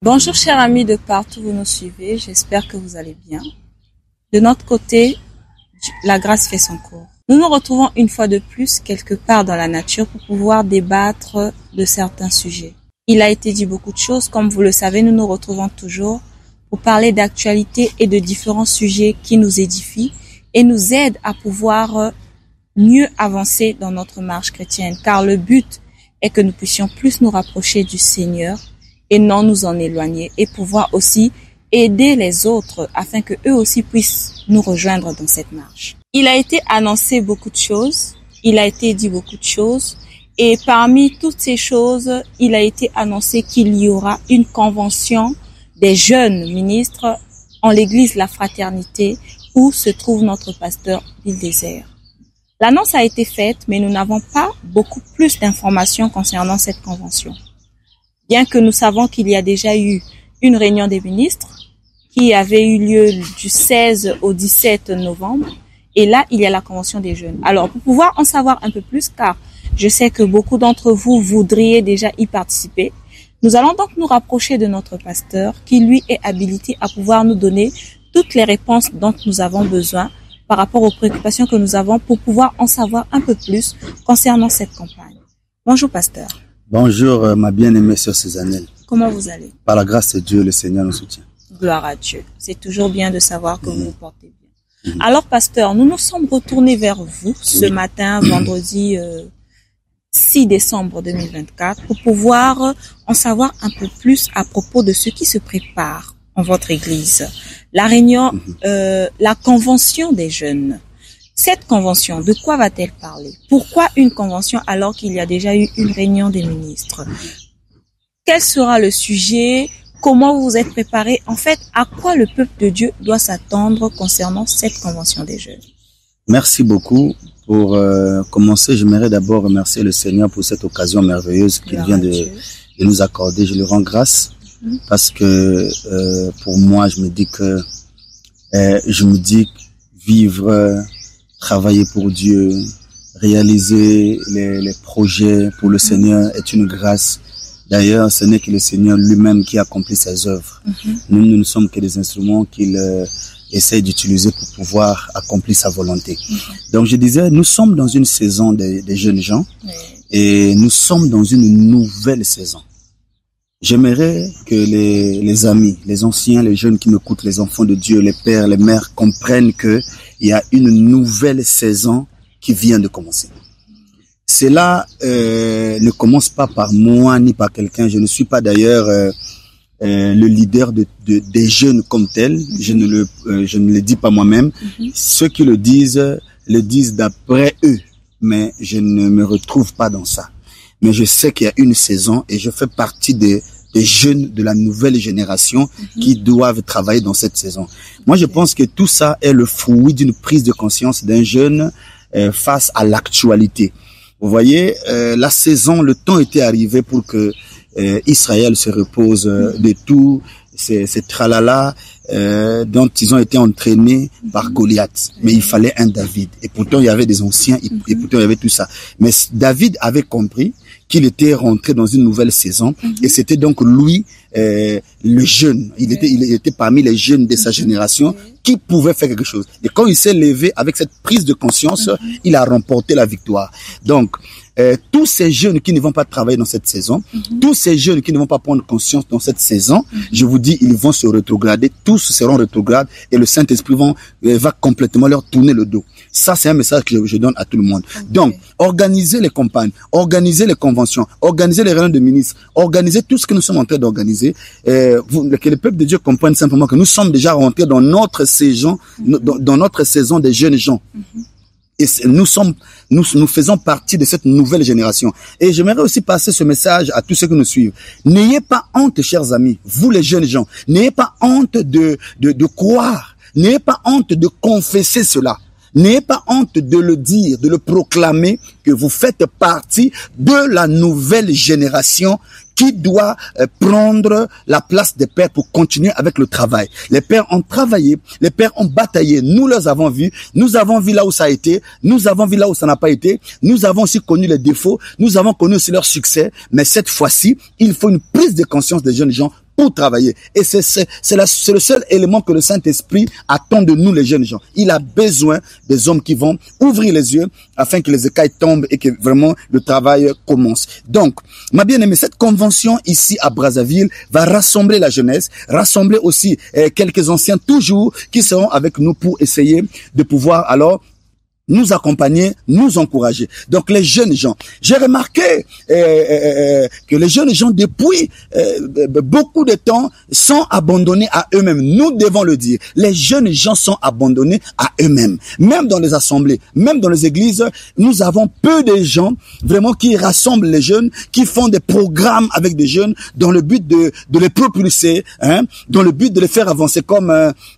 Bonjour chers amis de partout où vous nous suivez, j'espère que vous allez bien. De notre côté, la grâce fait son cours. Nous nous retrouvons une fois de plus quelque part dans la nature pour pouvoir débattre de certains sujets. Il a été dit beaucoup de choses, comme vous le savez, nous nous retrouvons toujours pour parler d'actualité et de différents sujets qui nous édifient et nous aident à pouvoir mieux avancer dans notre marche chrétienne. Car le but est que nous puissions plus nous rapprocher du Seigneur et non nous en éloigner et pouvoir aussi aider les autres afin que eux aussi puissent nous rejoindre dans cette marche. Il a été annoncé beaucoup de choses, il a été dit beaucoup de choses et parmi toutes ces choses, il a été annoncé qu'il y aura une convention des jeunes ministres en l'église La Fraternité où se trouve notre pasteur Bill Désert. L'annonce a été faite, mais nous n'avons pas beaucoup plus d'informations concernant cette convention. Bien que nous savons qu'il y a déjà eu une réunion des ministres qui avait eu lieu du 16 au 17 novembre, et là, il y a la convention des jeunes. Alors, pour pouvoir en savoir un peu plus, car je sais que beaucoup d'entre vous voudriez déjà y participer, nous allons donc nous rapprocher de notre pasteur qui, lui, est habilité à pouvoir nous donner toutes les réponses dont nous avons besoin par rapport aux préoccupations que nous avons pour pouvoir en savoir un peu plus concernant cette campagne. Bonjour, pasteur. Bonjour, ma bien-aimée sœur Cézanne. Comment vous allez? Par la grâce de Dieu, le Seigneur nous soutient. Gloire à Dieu. C'est toujours bien de savoir que vous vous portez bien. Alors, pasteur, nous nous sommes retournés vers vous ce matin, vendredi 6 décembre 2024, pour pouvoir en savoir un peu plus à propos de ce qui se prépare en votre église. La réunion, la convention des jeunes. Cette convention, de quoi va-t-elle parler? Pourquoi une convention alors qu'il y a déjà eu une réunion des ministres? Quel sera le sujet? Comment vous vous êtes préparés? En fait, à quoi le peuple de Dieu doit s'attendre concernant cette convention des jeunes? Merci beaucoup. Pour commencer, j'aimerais d'abord remercier le Seigneur pour cette occasion merveilleuse qu'il vient de nous accorder. Je lui rends grâce parce que pour moi, je me dis vivre, travailler pour Dieu, réaliser les projets pour le Seigneur est une grâce. D'ailleurs, ce n'est que le Seigneur lui-même qui accomplit ses œuvres. Nous ne sommes que des instruments qu'il essaie d'utiliser pour pouvoir accomplir sa volonté. Donc je disais, nous sommes dans une saison des jeunes gens et nous sommes dans une nouvelle saison. J'aimerais que les amis, les anciens, les jeunes qui m'écoutent, les enfants de Dieu, les pères, les mères comprennent que il y a une nouvelle saison qui vient de commencer. Cela ne commence pas par moi ni par quelqu'un. Je ne suis pas d'ailleurs le leader des jeunes comme tel. Je ne le dis pas moi-même. Ceux qui le disent d'après eux. Mais je ne me retrouve pas dans ça. Mais je sais qu'il y a une saison et je fais partie des jeunes de la nouvelle génération qui doivent travailler dans cette saison. Moi, je pense que tout ça est le fruit d'une prise de conscience d'un jeune face à l'actualité. Vous voyez, la saison, le temps était arrivé pour que Israël se repose de tout ces tralala dont ils ont été entraînés par Goliath. Mais il fallait un David. Et pourtant, il y avait des anciens et pourtant, il y avait tout ça. Mais David avait compris qu'il était rentré dans une nouvelle saison et c'était donc lui le jeune. Il était parmi les jeunes de sa génération qui pouvait faire quelque chose. Et quand il s'est levé avec cette prise de conscience, il a remporté la victoire. Donc, tous ces jeunes qui ne vont pas travailler dans cette saison, tous ces jeunes qui ne vont pas prendre conscience dans cette saison, je vous dis, ils vont se rétrograder, tous seront rétrogrades et le Saint-Esprit va complètement leur tourner le dos. Ça, c'est un message que je donne à tout le monde. Donc, organisez les campagnes, organisez les conventions, organisez les réunions de ministres, organisez tout ce que nous sommes en train d'organiser, que le peuple de Dieu comprenne simplement que nous sommes déjà rentrés dans notre saison, dans notre saison des jeunes gens. Et nous faisons partie de cette nouvelle génération. Et j'aimerais aussi passer ce message à tous ceux qui nous suivent. N'ayez pas honte, chers amis, vous les jeunes gens. N'ayez pas honte de croire. N'ayez pas honte de confesser cela. N'ayez pas honte de le dire, de le proclamer, que vous faites partie de la nouvelle génération qui doit prendre la place des pères pour continuer avec le travail. Les pères ont travaillé, les pères ont bataillé, nous les avons vus, nous avons vu là où ça a été, nous avons vu là où ça n'a pas été, nous avons aussi connu les défauts, nous avons connu aussi leur succès, mais cette fois-ci, il faut une prise de conscience des jeunes gens pour travailler. Et c'est le seul élément que le Saint-Esprit attend de nous, les jeunes gens. Il a besoin des hommes qui vont ouvrir les yeux afin que les écailles tombent et que vraiment le travail commence. Donc, ma bien-aimée, cette convention ici à Brazzaville va rassembler la jeunesse, rassembler aussi quelques anciens toujours qui seront avec nous pour essayer de pouvoir alors nous accompagner, nous encourager. Donc les jeunes gens, j'ai remarqué que les jeunes gens depuis beaucoup de temps sont abandonnés à eux-mêmes. Nous devons le dire. Les jeunes gens sont abandonnés à eux-mêmes. Même dans les assemblées, même dans les églises, nous avons peu de gens vraiment qui rassemblent les jeunes, qui font des programmes avec des jeunes dans le but de les propulser, dans le but de les faire avancer comme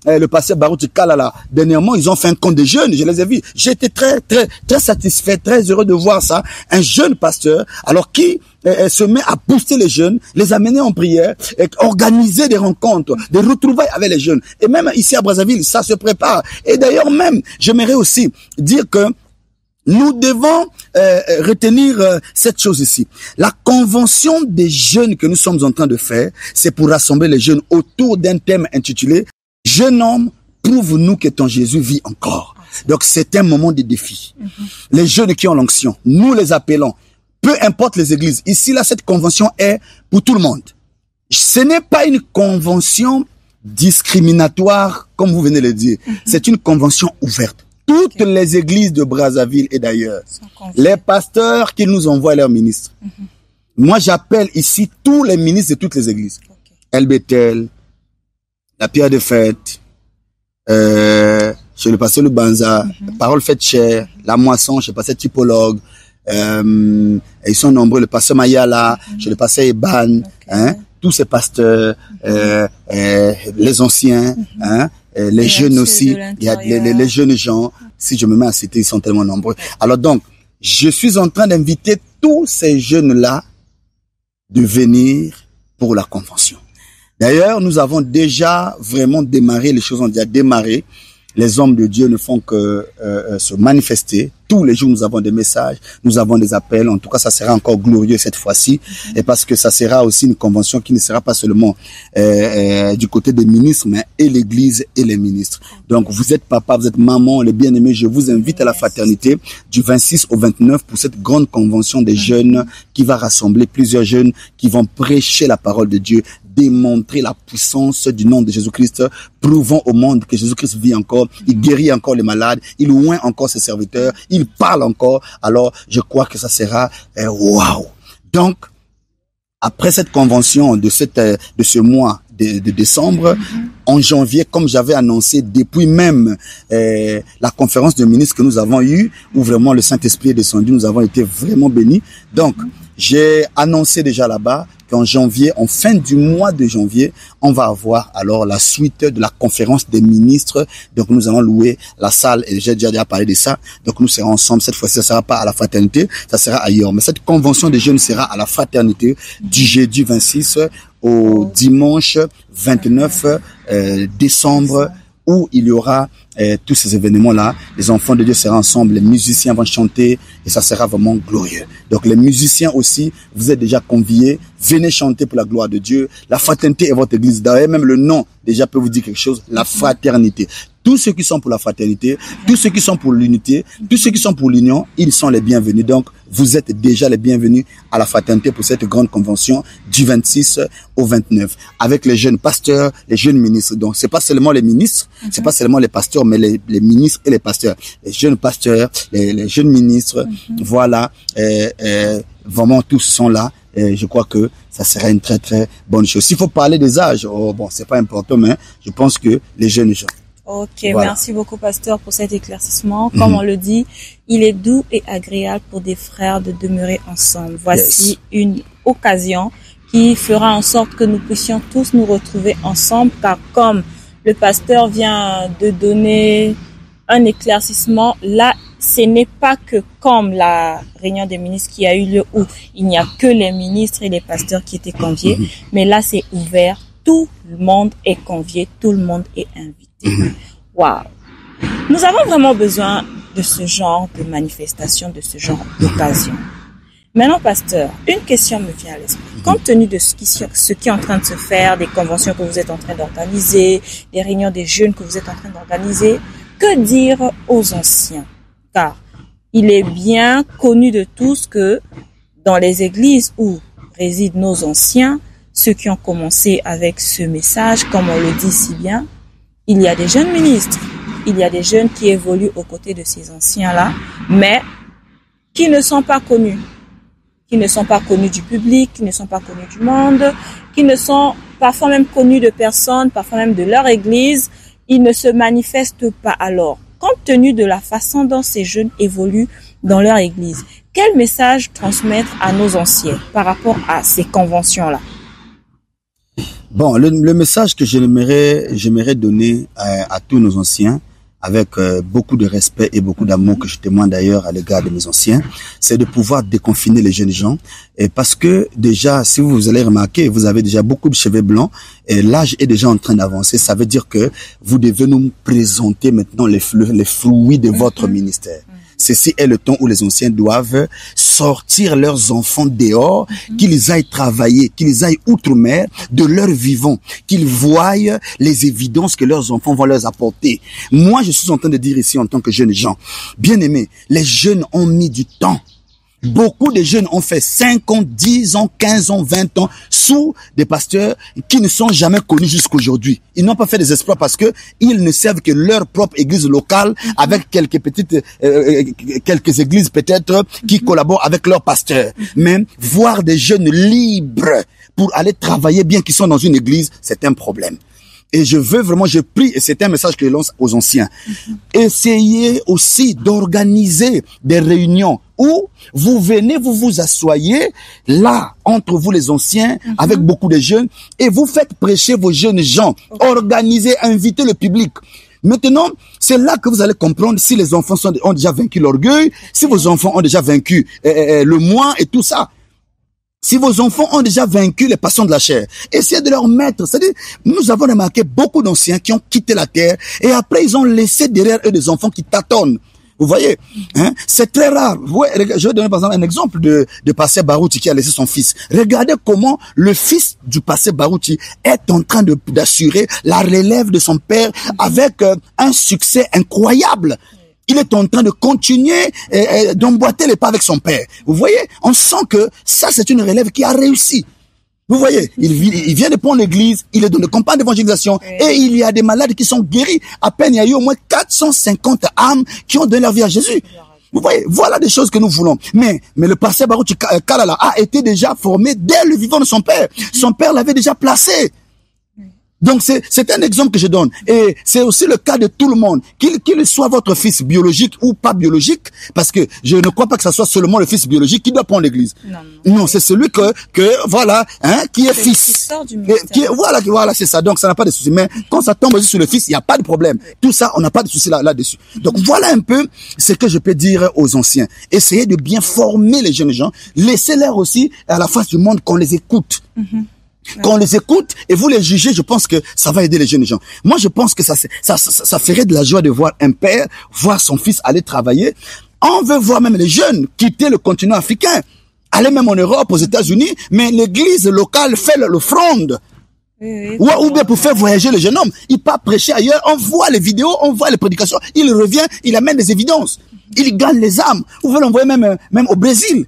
le pasteur Baruch Kalala. Dernièrement, ils ont fait un camp de jeunes, je les ai vus. J'étais très satisfait, très heureux de voir ça. Un jeune pasteur, alors qui se met à booster les jeunes, les amener en prière, organiser des rencontres, des retrouvailles avec les jeunes. Et même ici à Brazzaville, ça se prépare. Et d'ailleurs même, j'aimerais aussi dire que nous devons retenir cette chose ici. La convention des jeunes que nous sommes en train de faire, c'est pour rassembler les jeunes autour d'un thème intitulé « Jeune homme, prouve-nous que ton Jésus vit encore ». Donc, c'est un moment de défi. Les jeunes qui ont l'onction, nous les appelons, peu importe les églises. Ici, là, cette convention est pour tout le monde. Ce n'est pas une convention discriminatoire, comme vous venez de le dire. C'est une convention ouverte. Toutes les églises de Brazzaville et d'ailleurs, les pasteurs qui nous envoient leurs ministres. Moi, j'appelle ici tous les ministres de toutes les églises. El Bethel, la Pierre de Fête, chez le pasteur Lubanza, Parole faite chair, La Moisson, chez le pasteur Typologue, ils sont nombreux, le pasteur Mayala, chez le pasteur Eban, tous ces pasteurs, les anciens, les jeunes aussi, il y a les jeunes gens, si je me mets à citer, ils sont tellement nombreux. Alors donc, je suis en train d'inviter tous ces jeunes-là de venir pour la convention. D'ailleurs, nous avons déjà vraiment démarré, les choses ont déjà démarré. Les hommes de Dieu ne font que se manifester. Tous les jours, nous avons des messages, nous avons des appels. En tout cas, ça sera encore glorieux cette fois-ci. Et parce que ça sera aussi une convention qui ne sera pas seulement du côté des ministres, mais et l'Église et les ministres. Donc, vous êtes papa, vous êtes maman, les bien-aimés. Je vous invite à la fraternité du 26 au 29 pour cette grande convention des jeunes qui va rassembler plusieurs jeunes qui vont prêcher la parole de Dieu, démontrer la puissance du nom de Jésus-Christ, prouvant au monde que Jésus-Christ vit encore, il guérit encore les malades, il oint encore ses serviteurs, il parle encore. Alors, je crois que ça sera waouh. Donc, après cette convention de ce mois de décembre, en janvier, comme j'avais annoncé depuis même la conférence de ministres que nous avons eue, où vraiment le Saint-Esprit est descendu, nous avons été vraiment bénis. Donc, j'ai annoncé déjà là-bas qu'en janvier, en fin du mois de janvier, on va avoir alors la suite de la conférence des ministres. Donc nous allons louer la salle et j'ai déjà parlé de ça. Donc nous serons ensemble. Cette fois-ci, ça sera pas à la fraternité, ça sera ailleurs. Mais cette convention des jeunes sera à la fraternité du jeudi 26 au dimanche 29 décembre, où il y aura tous ces événements-là. Les enfants de Dieu seront ensemble, les musiciens vont chanter et ça sera vraiment glorieux. Donc les musiciens aussi, vous êtes déjà conviés, venez chanter pour la gloire de Dieu. La fraternité est votre église. D'ailleurs, même le nom déjà peut vous dire quelque chose, la fraternité. Tous ceux qui sont pour la fraternité, tous ceux qui sont pour l'unité, tous ceux qui sont pour l'union, ils sont les bienvenus. Donc, vous êtes déjà les bienvenus à la fraternité pour cette grande convention du 26 au 29. Avec les jeunes pasteurs, les jeunes ministres. Donc, c'est pas seulement les ministres, c'est pas seulement les pasteurs, mais les ministres et les pasteurs. Les jeunes pasteurs, les jeunes ministres, voilà, vraiment tous sont là. Et je crois que ça sera une très très bonne chose. S'il faut parler des âges, bon, c'est pas important, mais je pense que les jeunes gens. Ok, voilà. Merci beaucoup, pasteur, pour cet éclaircissement. Comme on le dit, il est doux et agréable pour des frères de demeurer ensemble. Voici une occasion qui fera en sorte que nous puissions tous nous retrouver ensemble, car comme le pasteur vient de donner un éclaircissement, là, ce n'est pas que comme la réunion des ministres qui a eu lieu où il n'y a que les ministres et les pasteurs qui étaient conviés, mais là, c'est ouvert. Tout le monde est convié, tout le monde est invité. Wow. Nous avons vraiment besoin de ce genre de manifestation, de ce genre d'occasion. Maintenant, pasteur, une question me vient à l'esprit. Compte tenu de ce qui est en train de se faire, des conventions que vous êtes en train d'organiser, des réunions des jeunes que vous êtes en train d'organiser, que dire aux anciens? Car il est bien connu de tous que dans les églises où résident nos anciens, ceux qui ont commencé avec ce message, comme on le dit si bien, il y a des jeunes ministres, il y a des jeunes qui évoluent aux côtés de ces anciens-là, mais qui ne sont pas connus du public, qui ne sont pas connus du monde, qui ne sont parfois même connus de personnes, parfois même de leur église, ils ne se manifestent pas. Alors, compte tenu de la façon dont ces jeunes évoluent dans leur église, quel message transmettre à nos anciens par rapport à ces conventions-là? Bon, le message que j'aimerais donner à tous nos anciens, avec beaucoup de respect et beaucoup d'amour que je témoigne d'ailleurs à l'égard de mes anciens, c'est de pouvoir déconfiner les jeunes gens. Et parce que déjà, si vous allez remarquer, vous avez déjà beaucoup de cheveux blancs et l'âge est déjà en train d'avancer. Ça veut dire que vous devez nous présenter maintenant les fruits de votre ministère. Ceci est le temps où les anciens doivent sortir leurs enfants dehors, qu'ils aillent travailler, qu'ils aillent outre-mer de leur vivant, qu'ils voient les évidences que leurs enfants vont leur apporter. Moi, je suis en train de dire ici en tant que jeune gens, bien aimés, les jeunes ont mis du temps. Beaucoup de jeunes ont fait 5 ans, 10 ans, 15 ans, 20 ans sous des pasteurs qui ne sont jamais connus jusqu'aujourd'hui. Ils n'ont pas fait des exploits parce que ils ne servent que leur propre église locale avec quelques églises peut-être qui collaborent avec leurs pasteurs. Mais voir des jeunes libres pour aller travailler bien qu'ils sont dans une église, c'est un problème. Et je prie, et c'est un message que je lance aux anciens. Essayez aussi d'organiser des réunions où vous venez, vous vous asseyez là, entre vous les anciens, avec beaucoup de jeunes, et vous faites prêcher vos jeunes gens. Organisez, invitez le public. Maintenant, c'est là que vous allez comprendre si les enfants ont déjà vaincu l'orgueil, si vos enfants ont déjà vaincu le moi et tout ça. Si vos enfants ont déjà vaincu les passions de la chair, essayez de leur mettre. C'est-à-dire, nous avons remarqué beaucoup d'anciens qui ont quitté la terre et après ils ont laissé derrière eux des enfants qui tâtonnent. Vous voyez, hein? C'est très rare. Je vais donner par exemple un exemple de pasteur Barouti qui a laissé son fils. Regardez comment le fils du pasteur Barouti est en train d'assurer la relève de son père avec un succès incroyable. Il est en train de continuer d'emboîter les pas avec son père. Vous voyez, on sent que ça, c'est une relève qui a réussi. Vous voyez, il vient de prendre l'église, il est dans le campagne d'évangélisation et il y a des malades qui sont guéris. À peine, il y a eu au moins 450 âmes qui ont donné leur vie à Jésus. Vous voyez, voilà des choses que nous voulons. Mais le pasteur Barouti Kalala a été déjà formé dès le vivant de son père. Son père l'avait déjà placé. Donc c'est un exemple que je donne et c'est aussi le cas de tout le monde, qu'il soit votre fils biologique ou pas biologique, parce que je ne crois pas que ça soit seulement le fils biologique qui doit prendre l'église. Non, c'est celui que voilà, hein, qui est fils, voilà, c'est ça. Donc ça n'a pas de souci. Mais quand ça tombe aussi sur le fils, il n'y a pas de problème. Tout ça, on n'a pas de souci là-dessus. Donc voilà un peu ce que je peux dire aux anciens. Essayez de bien former les jeunes gens, laissez-leur aussi à la face du monde qu'on les écoute. Quand on les écoute et vous les jugez, je pense que ça va aider les jeunes gens. Moi, je pense que ça ferait de la joie de voir un père voir son fils aller travailler. On veut voir même les jeunes quitter le continent africain, aller même en Europe, aux États-Unis, mais l'église locale fait l'offrande. Ou bien pour faire voyager le jeune homme. Il part prêcher ailleurs, on voit les vidéos, on voit les prédications, il revient, il amène des évidences. Il gagne les âmes. Vous pouvez l'envoyer même au Brésil.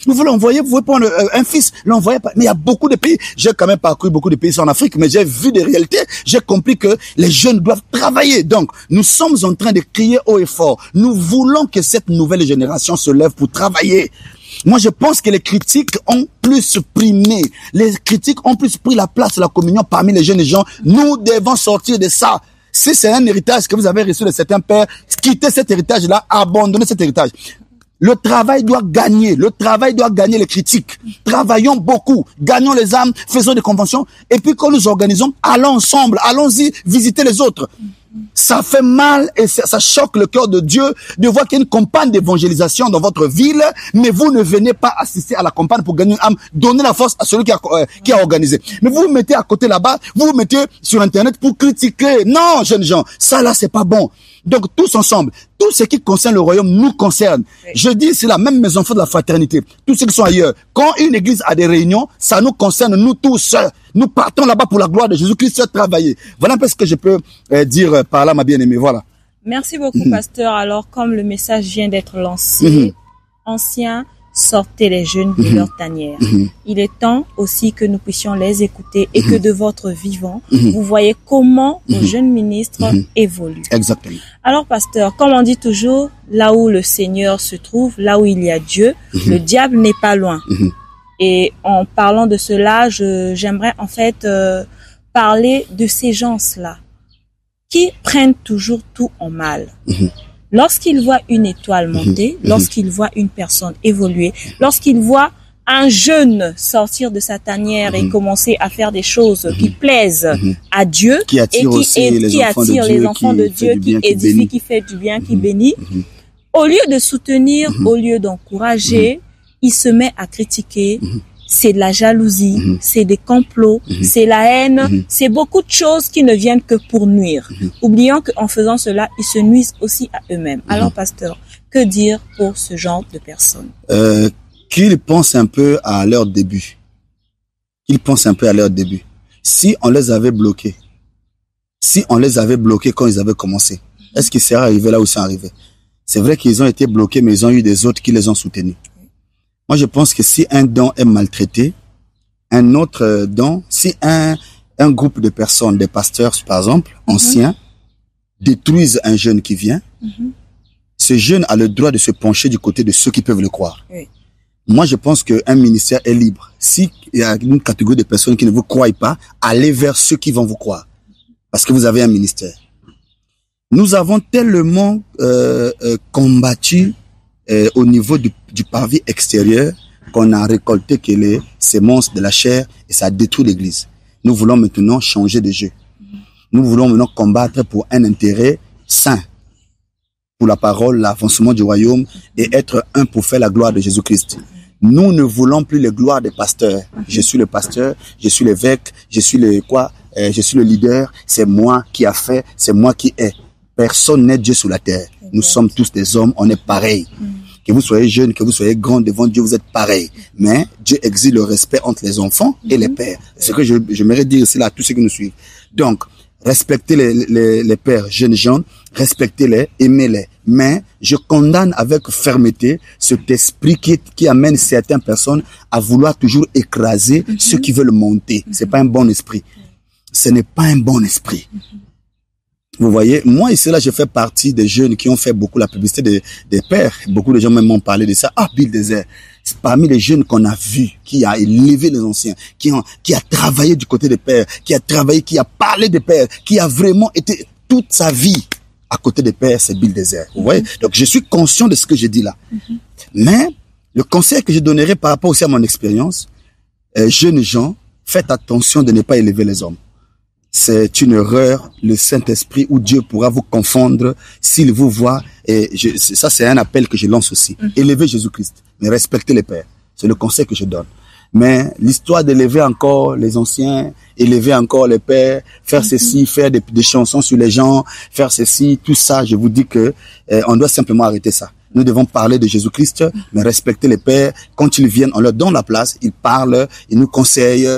Vous pouvez prendre un fils, l'envoyer. Mais il y a beaucoup de pays. J'ai quand même parcouru beaucoup de pays en Afrique, mais j'ai vu des réalités. J'ai compris que les jeunes doivent travailler. Donc, nous sommes en train de crier haut et fort. Nous voulons que cette nouvelle génération se lève pour travailler. Moi, je pense que les critiques ont plus primé. Les critiques ont plus pris la place de la communion parmi les jeunes gens. Nous devons sortir de ça. Si c'est un héritage que vous avez reçu de certains pères, quittez cet héritage-là, abandonnez cet héritage. Le travail doit gagner les critiques. Travaillons beaucoup, gagnons les âmes, faisons des conventions. Et puis quand nous organisons, allons ensemble, allons-y visiter les autres. Ça fait mal et ça choque le cœur de Dieu de voir qu'il y a une campagne d'évangélisation dans votre ville, mais vous ne venez pas assister à la campagne pour gagner une âme. Donnez la force à celui qui a organisé. Mais vous vous mettez à côté là-bas, vous vous mettez sur Internet pour critiquer. Non, jeunes gens, ça là, c'est pas bon. Donc tous ensemble, tout ce qui concerne le royaume nous concerne. Oui. Je dis, c'est la même mes enfants de la fraternité. Tous ceux qui sont ailleurs. Quand une église a des réunions, ça nous concerne, nous tous. Nous partons là-bas pour la gloire de Jésus-Christ, travailler. Voilà un peu ce que je peux dire par là, ma bien-aimée. Voilà. Merci beaucoup, pasteur. Alors, comme le message vient d'être lancé, anciens, sortez les jeunes de leur tanière. Il est temps aussi que nous puissions les écouter et que de votre vivant, vous voyez comment vos jeunes ministres évoluent. Exactement. Alors, pasteur, comme on dit toujours, là où le Seigneur se trouve, là où il y a Dieu, le diable n'est pas loin. Et en parlant de cela, j'aimerais en fait parler de ces gens-là qui prennent toujours tout en mal. Lorsqu'ils voient une étoile monter, lorsqu'ils voient une personne évoluer, lorsqu'ils voient un jeune sortir de sa tanière et commencer à faire des choses qui plaisent à Dieu qui attire les enfants de Dieu, qui édifie, qui fait du bien, qui bénit, au lieu de soutenir, au lieu d'encourager, il se met à critiquer. C'est de la jalousie, c'est des complots, c'est la haine, c'est beaucoup de choses qui ne viennent que pour nuire. Oublions qu'en faisant cela, ils se nuisent aussi à eux-mêmes. Alors, pasteur, que dire pour ce genre de personnes? Qu'ils pensent un peu à leur début. Qu'ils pensent un peu à leur début. Si on les avait bloqués, quand ils avaient commencé, est-ce qu'ils seraient arrivés là où ils sont arrivés? C'est vrai qu'ils ont été bloqués, mais ils ont eu des autres qui les ont soutenus. Moi, je pense que si un don est maltraité, un autre don, si un groupe de personnes, des pasteurs, par exemple, anciens, détruisent un jeune qui vient, ce jeune a le droit de se pencher du côté de ceux qui peuvent le croire. Oui. Moi, je pense qu'un ministère est libre. S'il y a une catégorie de personnes qui ne vous croient pas, allez vers ceux qui vont vous croire. Parce que vous avez un ministère. Nous avons tellement combattu au niveau du parvis extérieur qu'on a récolté que les semences de la chair et ça détruit l'église. Nous voulons maintenant changer de jeu. Nous voulons maintenant combattre pour un intérêt saint, pour la parole, l'avancement du royaume et être un pour faire la gloire de Jésus-Christ. Nous ne voulons plus les gloires des pasteurs. Je suis le pasteur, je suis l'évêque, je suis je suis le leader, c'est moi qui a fait, c'est moi qui ai. Personne n'est Dieu sur la terre. Nous sommes tous des hommes, on est pareils. Que vous soyez jeune, que vous soyez grand devant Dieu, vous êtes pareils. Mais Dieu exige le respect entre les enfants et les pères. C'est ce que j'aimerais dire ici là à tous ceux qui nous suivent. Donc, respectez les pères jeunes gens, respectez-les, aimez-les. Mais je condamne avec fermeté cet esprit qui amène certaines personnes à vouloir toujours écraser ceux qui veulent monter. C'est pas un bon esprit. Ce n'est pas un bon esprit. Vous voyez, moi ici là, je fais partie des jeunes qui ont fait beaucoup la publicité des pères. Beaucoup de gens même m'ont parlé de ça. Ah, Bill Désert, c'est parmi les jeunes qu'on a vus, qui a élevé les anciens, qui a travaillé du côté des pères, qui a parlé des pères, qui a vraiment été toute sa vie à côté des pères, c'est Bill Désert. Vous voyez, donc je suis conscient de ce que je dis là. Mais le conseil que je donnerais par rapport aussi à mon expérience, jeunes gens, faites attention de ne pas élever les hommes. C'est une erreur, le Saint-Esprit ou Dieu pourra vous confondre s'il vous voit. Et ça, c'est un appel que je lance aussi. Élevez Jésus-Christ, mais respectez les pères. C'est le conseil que je donne. Mais l'histoire d'élever encore les anciens, élever encore les pères, faire ceci, faire des chansons sur les gens, faire ceci, tout ça, je vous dis que on doit simplement arrêter ça. Nous devons parler de Jésus-Christ, mais respecter les pères. Quand ils viennent, on leur donne la place, ils parlent, ils nous conseillent,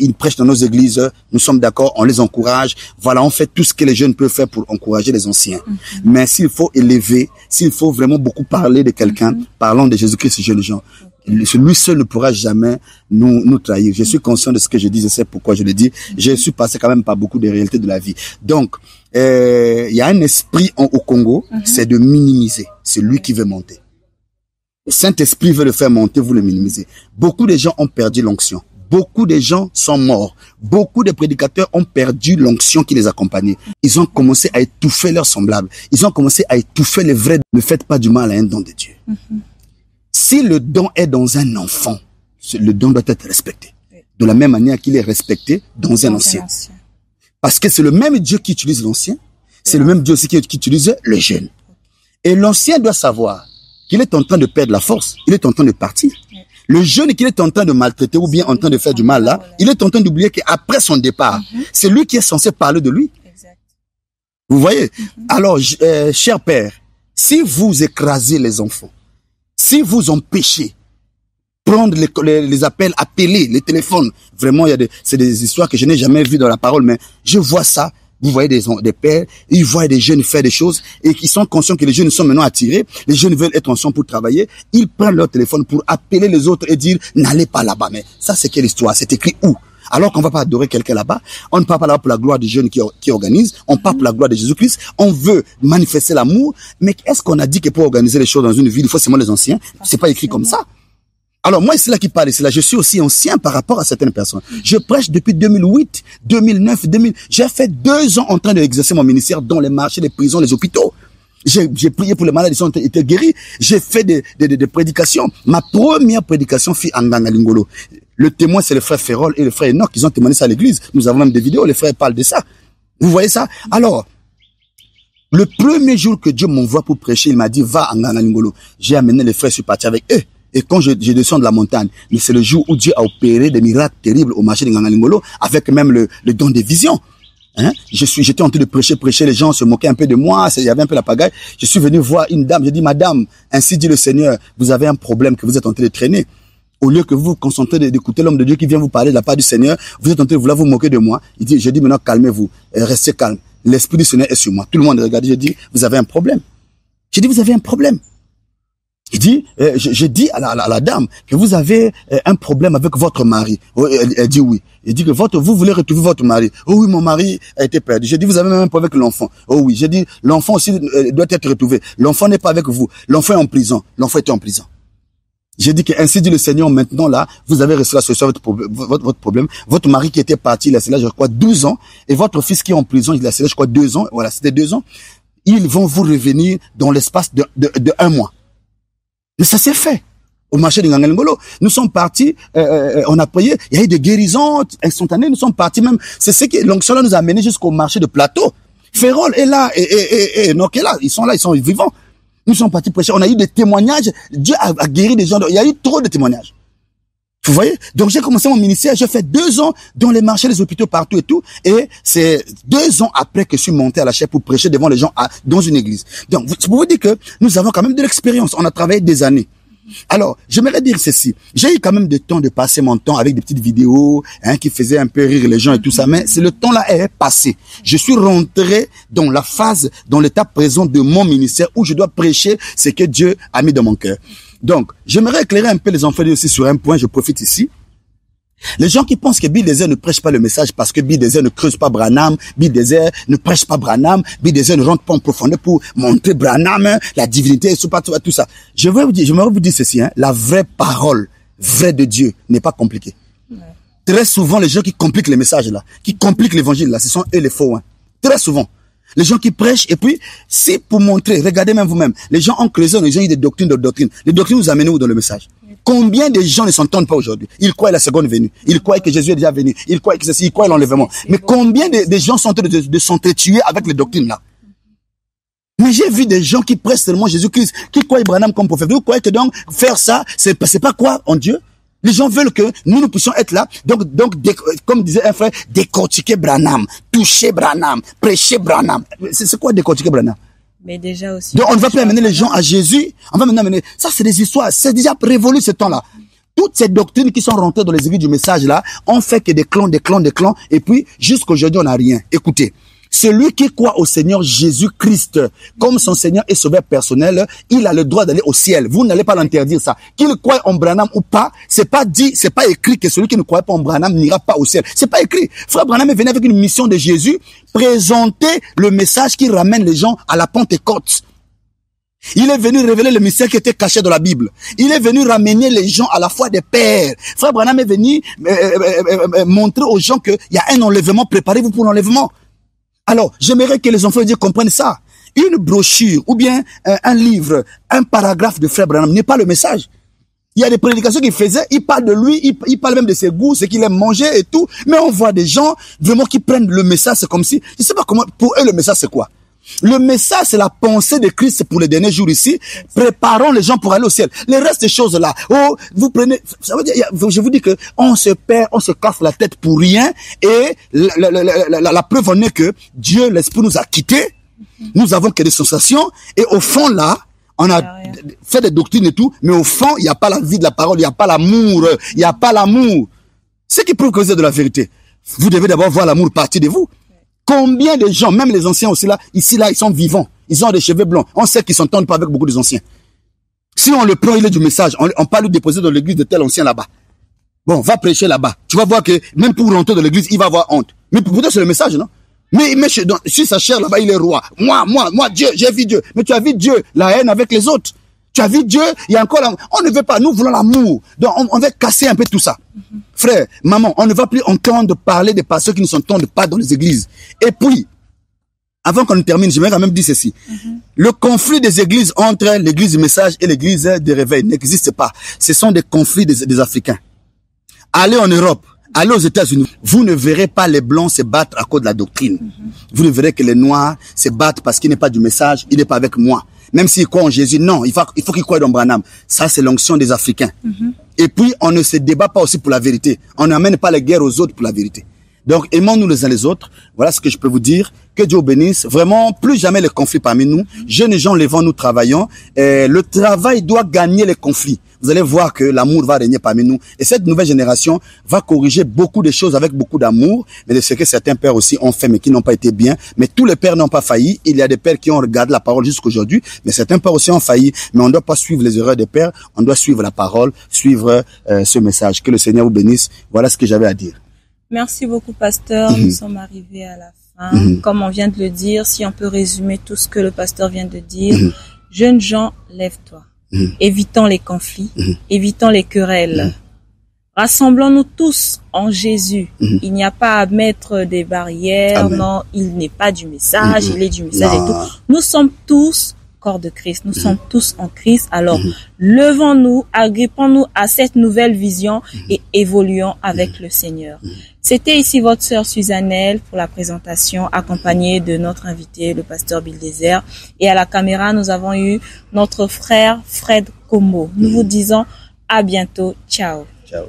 ils prêchent dans nos églises, nous sommes d'accord, on les encourage. Voilà, on fait tout ce que les jeunes peuvent faire pour encourager les anciens. Mais s'il faut élever, s'il faut vraiment beaucoup parler de quelqu'un, parlons de Jésus-Christ, jeunes gens. Lui seul ne pourra jamais nous trahir. Je suis conscient de ce que je dis, je sais pourquoi je le dis. Je suis passé quand même par beaucoup de réalités de la vie. Donc, il y a un esprit au Congo, c'est de minimiser. C'est lui qui veut monter. Le Saint-Esprit veut le faire monter, vous le minimisez. Beaucoup de gens ont perdu l'onction. Beaucoup de gens sont morts. Beaucoup de prédicateurs ont perdu l'onction qui les accompagnait. Ils ont commencé à étouffer leurs semblables. Ils ont commencé à étouffer les vrais. Ne faites pas du mal à un don de Dieu. Si le don est dans un enfant, le don doit être respecté. De la même manière qu'il est respecté dans un ancien. Parce que c'est le même Dieu qui utilise l'ancien, c'est le même Dieu aussi qui utilise le jeune. Et l'ancien doit savoir qu'il est en train de perdre la force, il est en train de partir. Le jeune qu'il est en train de maltraiter ou bien en train de faire du mal là, il est en train d'oublier qu'après son départ, c'est lui qui est censé parler de lui. Vous voyez? Alors, cher père, Si vous écrasez les enfants, si vous empêchez prendre les appels, appeler, les téléphones, vraiment, c'est des histoires que je n'ai jamais vues dans la parole, mais je vois ça. Vous voyez des pères, ils voient des jeunes faire des choses et qui sont conscients que les jeunes sont maintenant attirés. Les jeunes veulent être ensemble pour travailler. Ils prennent leur téléphone pour appeler les autres et dire n'allez pas là-bas. Mais ça, c'est quelle histoire? C'est écrit où? Alors qu'on va pas adorer quelqu'un là-bas. On ne part pas là pour la gloire des jeunes qui organisent. On part pour la gloire de Jésus-Christ. On veut manifester l'amour. Mais est-ce qu'on a dit que pour organiser les choses dans une ville, il faut seulement les anciens? C'est pas écrit comme ça. Alors moi, c'est là qui parle, c'est là, je suis aussi ancien par rapport à certaines personnes. Je prêche depuis 2008, 2009, 2000. J'ai fait 2 ans en train d'exercer mon ministère dans les marchés, les prisons, les hôpitaux. J'ai prié pour les malades, ils ont été guéris. J'ai fait des prédications. Ma première prédication fut en Nganga-Lingolo. Le témoin, c'est le frère Ferrol et le frère Enoch, ils ont témoigné ça à l'église. Nous avons même des vidéos, les frères parlent de ça. Vous voyez ça? Alors, le premier jour que Dieu m'envoie pour prêcher, il m'a dit, va en Nganga-Lingolo. J'ai amené les frères, je suis parti avec eux. Et quand je descends de la montagne, c'est le jour où Dieu a opéré des miracles terribles au marché de Nganga-Lingolo, avec même le don des visions. Hein? J'étais en train de prêcher, les gens se moquaient un peu de moi, il y avait un peu la pagaille. Je suis venu voir une dame, j'ai dit, madame, ainsi dit le Seigneur, vous avez un problème que vous êtes en train de traîner. Au lieu que vous vous concentrez d'écouter l'homme de Dieu qui vient vous parler de la part du Seigneur, vous êtes en train de vouloir vous moquer de moi. Je dis maintenant, calmez-vous, restez calme. L'Esprit du Seigneur est sur moi. Tout le monde regarde, je dis, vous avez un problème. J'ai dit, vous avez un problème. Il dit, je dis à la dame que vous avez un problème avec votre mari. Elle dit oui. Il dit que vous voulez retrouver votre mari. Oh oui, mon mari a été perdu. J'ai dit, vous avez même un problème avec l'enfant. Oh oui. J'ai dit, l'enfant aussi doit être retrouvé. L'enfant n'est pas avec vous. L'enfant est en prison. L'enfant était en prison. J'ai dit que ainsi dit le Seigneur, maintenant là, vous avez reçu la solution à votre problème. Votre mari qui était parti, il a cela, je crois, 12 ans. Et votre fils qui est en prison, il a cela, je crois, 2 ans. Voilà, c'était 2 ans. Ils vont vous revenir dans l'espace de 1 mois. Mais ça s'est fait. Au marché de Nganga-Lingolo, nous sommes partis, on a prié, il y a eu des guérisons instantanées, nous sommes partis même, c'est ce que l'onction nous a amené jusqu'au marché de Plateau. Ferrol est là, et Enoch est là, ils sont vivants. Nous sommes partis prêcher, on a eu des témoignages, Dieu a guéri des gens, il y a eu trop de témoignages. Vous voyez? Donc j'ai commencé mon ministère, j'ai fait 2 ans dans les marchés, les hôpitaux, partout et tout, et c'est 2 ans après que je suis monté à la chaire pour prêcher devant les gens dans une église. Donc, je peux vous dire que nous avons quand même de l'expérience, on a travaillé des années. Alors, j'aimerais dire ceci, j'ai eu quand même du temps de passer mon temps avec des petites vidéos, qui faisaient un peu rire les gens et tout ça, mais le temps-là est passé. Je suis rentré dans la phase, dans l'étape présente de mon ministère où je dois prêcher ce que Dieu a mis dans mon cœur. Donc, j'aimerais éclairer un peu les enfants aussi sur un point, je profite ici. Les gens qui pensent que Bill Desert ne prêche pas le message parce que Bill Desert ne creuse pas Branham, Bill Desert ne prêche pas Branham, Bill Desert ne rentre pas en profondeur pour montrer Branham, la divinité et tout ça. J'aimerais vous dire ceci, la vraie parole, vraie de Dieu n'est pas compliquée. Ouais. Très souvent, les gens qui compliquent les messages là, qui compliquent l'évangile là, ce sont eux les faux. Très souvent. Les gens qui prêchent, et puis, c'est pour montrer, regardez même vous-même, les gens ont creusé, les gens ont eu des doctrines de doctrines. Les doctrines vous amènent où dans le message? Combien de gens ne s'entendent pas aujourd'hui? Ils croient à la seconde venue. Ils croient que Jésus est déjà venu. Ils croient que ceci, ils croient à l'enlèvement. Mais combien de gens sont en train de s'entretuer avec les doctrines là? Mais j'ai vu des gens qui prêchent seulement Jésus-Christ, qui croient Abraham comme prophète. Vous croyez que donc, faire ça, c'est pas quoi en Dieu? Les gens veulent que nous puissions être là. Donc, comme disait un frère, décortiquer Branham, toucher Branham, prêcher Branham. C'est quoi décortiquer Branham? Mais déjà aussi. Donc, on ne va plus amener les gens à Jésus. On va maintenant amener, ça c'est des histoires. C'est déjà révolu ce temps-là. Toutes ces doctrines qui sont rentrées dans les aiguilles du message là, ont fait que des clans, et puis, jusqu'aujourd'hui, on n'a rien. Écoutez. Celui qui croit au Seigneur Jésus-Christ comme son Seigneur et sauveur personnel, il a le droit d'aller au ciel. Vous n'allez pas l'interdire ça. Qu'il croie en Branham ou pas, c'est pas écrit que celui qui ne croit pas en Branham n'ira pas au ciel. C'est pas écrit. Frère Branham est venu avec une mission de Jésus, présenter le message qui ramène les gens à la Pentecôte. Il est venu révéler le mystère qui était caché dans la Bible. Il est venu ramener les gens à la foi des pères. Frère Branham est venu montrer aux gens qu'il y a un enlèvement. Préparez-vous pour l'enlèvement. Alors, j'aimerais que les enfants de Dieu comprennent ça. Une brochure ou bien un livre, un paragraphe de Frère Branham n'est pas le message. Il y a des prédications qu'il faisait, il parle de lui, il parle même de ses goûts, ce qu'il aime manger et tout. Mais on voit des gens vraiment qui prennent le message, c'est comme si, je sais pas comment, pour eux le message c'est quoi? Le message, c'est la pensée de Christ pour les derniers jours ici. Préparons les gens pour aller au ciel. Les restes des choses là. Oh, vous prenez, ça veut dire, je vous dis que on se perd, on se casse la tête pour rien. Et la preuve en est que Dieu, l'Esprit nous a quittés. Nous avons que des sensations et au fond là, on a fait des doctrines et tout, mais au fond, il n'y a pas la vie de la parole, il n'y a pas l'amour, il n'y a pas l'amour. Ce qui prouve que vous êtes de la vérité. Vous devez d'abord voir l'amour partir de vous. Combien de gens, même les anciens aussi là, ici là, ils sont vivants. Ils ont des cheveux blancs. On sait qu'ils s'entendent pas avec beaucoup des anciens. Si on le prend, il est du message. On peut lui déposer dans l'église de tel ancien là-bas. Bon, va prêcher là-bas. Tu vas voir que même pour rentrer dans l'église, il va avoir honte. Mais pourtant c'est le message, non? Mais sur sa chair là-bas, il est roi. Moi, Dieu, j'ai vu Dieu. Mais tu as vu Dieu, la haine avec les autres. Tu as vu Dieu, il y a encore l'amour. On ne veut pas, nous voulons l'amour. Donc on veut casser un peu tout ça. Frère, maman, on ne va plus entendre parler des pasteurs qui ne s'entendent pas dans les églises. Et puis, avant qu'on termine, j'aimerais quand même dire ceci. Le conflit des églises entre l'église du message et l'église des réveils n'existe pas. Ce sont des conflits des Africains. Allez en Europe, allez aux États-Unis, vous ne verrez pas les blancs se battre à cause de la doctrine. Vous ne verrez que les noirs se battent parce qu'il n'est pas du message, il n'est pas avec moi. Même s'il croit en Jésus, non, il faut qu'il croie dans Branham. Ça, c'est l'onction des Africains. Et puis, on ne se débat pas aussi pour la vérité. On n'amène pas les guerres aux autres pour la vérité. Donc, aimons-nous les uns les autres. Voilà ce que je peux vous dire. Que Dieu bénisse. Vraiment, plus jamais les conflits parmi nous. Jeunes gens, levons, nous travaillons. Le travail doit gagner les conflits. Vous allez voir que l'amour va régner parmi nous. Et cette nouvelle génération va corriger beaucoup de choses avec beaucoup d'amour. Mais de ce que certains pères aussi ont fait, mais qui n'ont pas été bien. Mais tous les pères n'ont pas failli. Il y a des pères qui ont regardé la parole jusqu'aujourd'hui. Mais certains pères aussi ont failli. Mais on ne doit pas suivre les erreurs des pères. On doit suivre la parole, suivre ce message. Que le Seigneur vous bénisse. Voilà ce que j'avais à dire. Merci beaucoup, pasteur. Nous sommes arrivés à la fin. Comme on vient de le dire, si on peut résumer tout ce que le pasteur vient de dire, jeunes gens, lève-toi. Évitons les conflits, évitons les querelles. Rassemblons-nous tous en Jésus. Il n'y a pas à mettre des barrières. Amen. Non, il n'est pas du message, il est du message et tout. Nous sommes tous corps de Christ. Nous sommes tous en Christ. Alors, levons-nous, agrippons-nous à cette nouvelle vision et évoluons avec le Seigneur. C'était ici votre sœur Suzannelle pour la présentation, accompagnée de notre invité, le pasteur Bill Désert. Et à la caméra, nous avons eu notre frère Fred Como. Nous vous disons à bientôt. Ciao. Ciao.